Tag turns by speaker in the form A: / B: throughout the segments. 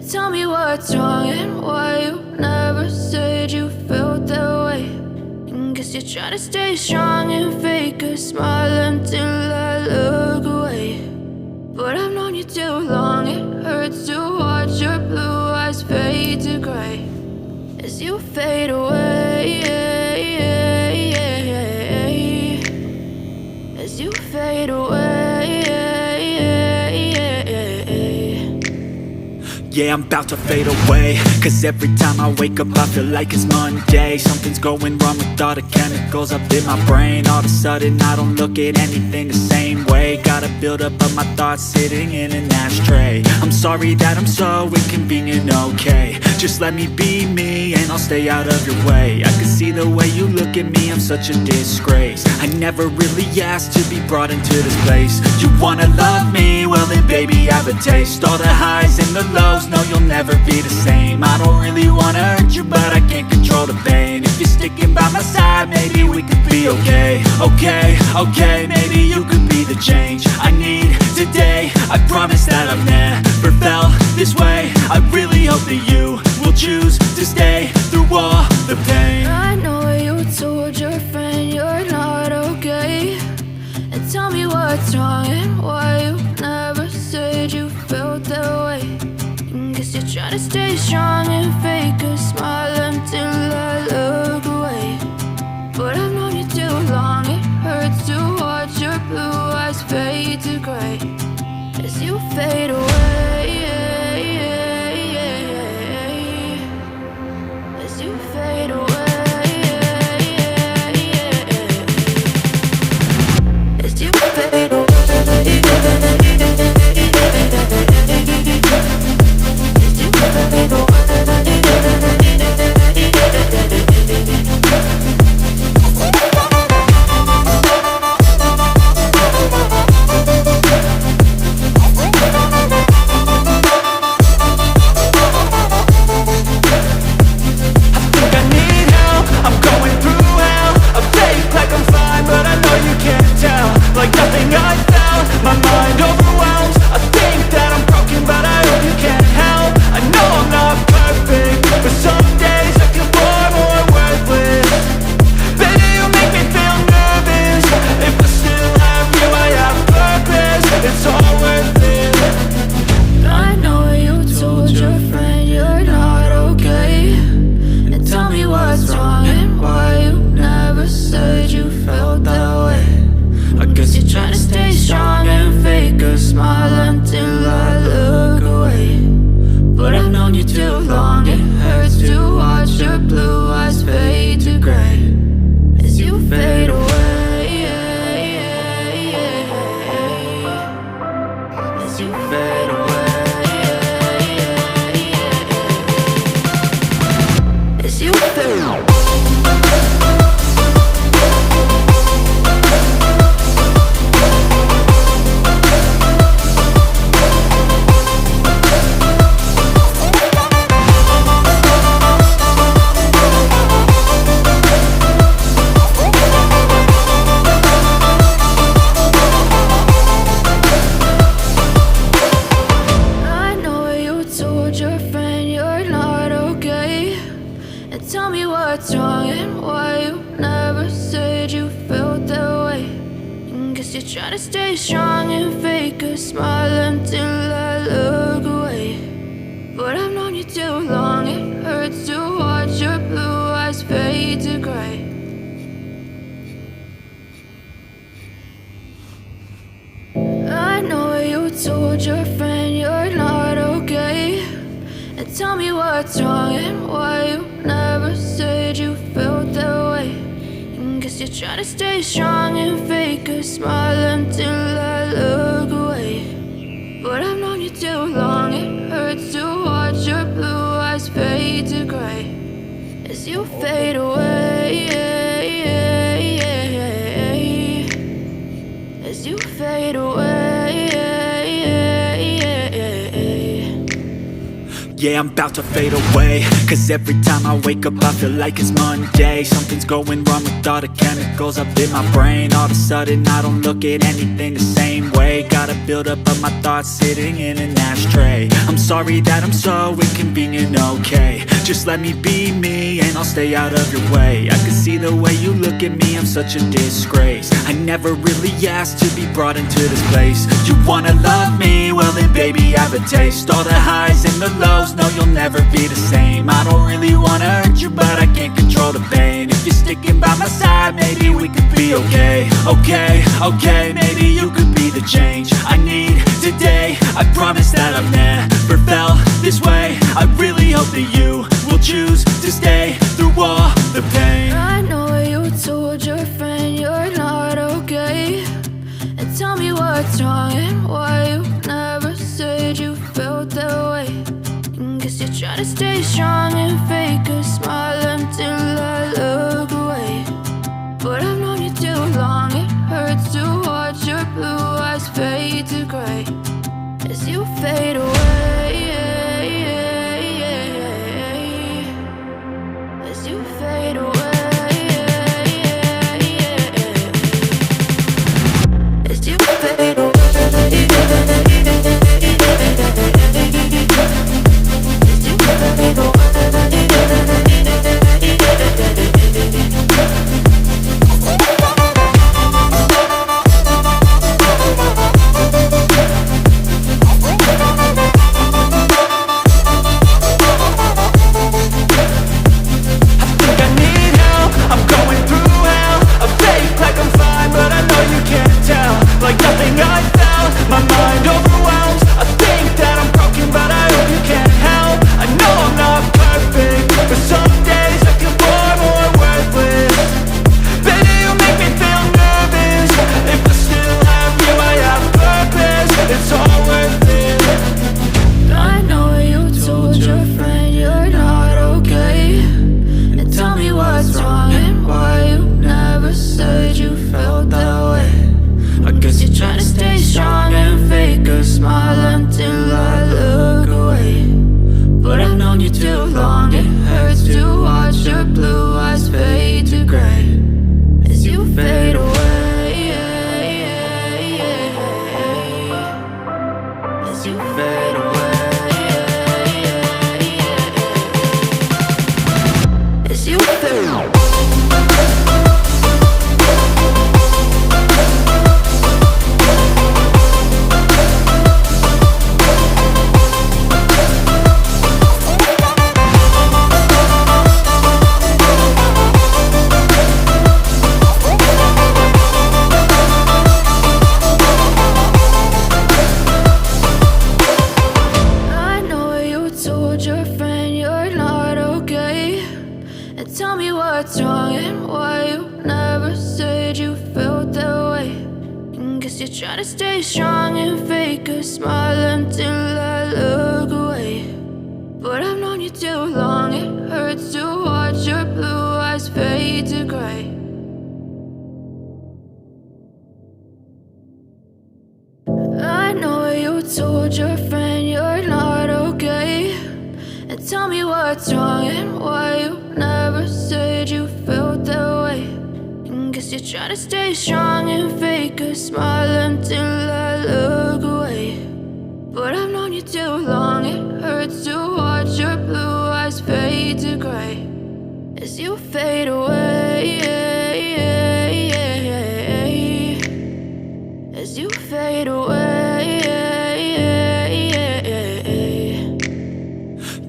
A: Tell me what's wrong and why you never said you felt that way. And guess you're trying to stay strong and fake a smile until I look away. But I've known you too long, it hurts to watch your blue eyes fade to gray as you fade away, as you fade away.
B: Yeah, I'm about to fade away, cause every time I wake up I feel like it's Monday. Something's going wrong with all the chemicals up in my brain. All of a sudden I don't look at anything the same way. Gotta build up of my thoughts sitting in an ashtray. I'm sorry that I'm so inconvenient, okay. Just let me be me and I'll stay out of your way. I can see the way you look at me, I'm such a disgrace. I never really asked to be brought into this place. You wanna love me? Well then baby I have a taste. All the highs and the lows, no you'll never be the same. I don't really wanna hurt you but I can't control the pain. If you're sticking by my side maybe we could be okay. Okay, maybe you could be the change I need today. I promise that I've never felt this way. I really hope that you will choose to stay through all the pain.
A: I know you told your friend you're not okay, and tell me what's wrong and why you never said you felt that way. And guess you're trying to stay strong and fake a smile until I look away. But I've known you too long, it hurts to watch your blue eyes fade to gray as you fade away, as you fade away, as you fade away. Tell me what's wrong and why you never said you felt that way. And guess you're trying to stay strong and fake a smile until I look away. But I've known you too long, it hurts to watch your blue eyes fade to gray. I know you told your friend you're not okay, and tell me what's wrong and why you never said you felt that way. And guess you're trying to stay strong and fake a smile until I look away. But I've known you too long, it hurts to watch your blue eyes fade to gray as you fade away, as you fade away.
B: Yeah, I'm about to fade away, cause every time I wake up I feel like it's Monday. Something's going wrong with all the chemicals up in my brain. All of a sudden I don't look at anything the same way. Got a buildup of my thoughts sitting in an ashtray. I'm sorry that I'm so inconvenient, okay. Just let me be me and I'll stay out of your way. I can see the way you look at me, I'm such a disgrace. I never really asked to be brought into this place. You wanna love me? Well then baby I have a taste. All the highs and the lows, no you'll never be the same. I don't really wanna hurt you but I can't control the pain. If you're sticking by my side maybe we could be okay. Okay, maybe you could be the change I need today. I promise that I've never felt this way. I really hope that you will choose to stay through all the pain.
A: I know you told your friend you're not okay, and tell me what's wrong and why you never said you felt that way. Guess you're trying to stay strong and fake a smile until I look away. But I've known you too long, it hurts to watch your blue eyes fade to gray as you fade away. As you fade away. As you fade away. Tell me what's wrong and why you never said you felt that way. Guess you're trying to stay strong and fake a smile until I look away. But I've known you too long, it hurts to watch your blue eyes fade to gray. I know you told your friend you're not okay, and tell me what's wrong and why you never said you felt that way. Guess you're trying to stay strong and fake a smile until I look away. But I've known you too long, it hurts to watch your blue eyes fade to gray as you fade away. As you fade away.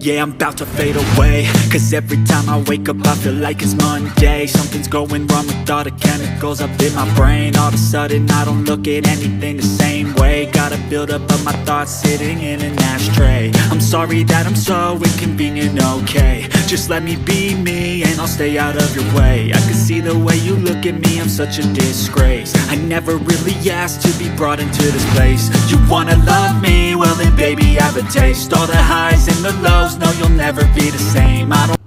B: Yeah, I'm about to fade away, cause every time I wake up I feel like it's Monday. Something's going wrong with all the chemicals up in my brain. All of a sudden I don't look at anything the same way. Got a buildup of my thoughts sitting in an ashtray. I'm sorry that I'm so inconvenient, okay. Just let me be me and I'll stay out of your way. I can see the way you look at me, I'm such a disgrace. I never really asked to be brought into this place. You wanna love me? Well then baby I have a taste. All the highs and the lows, no you'll never be the same. I don't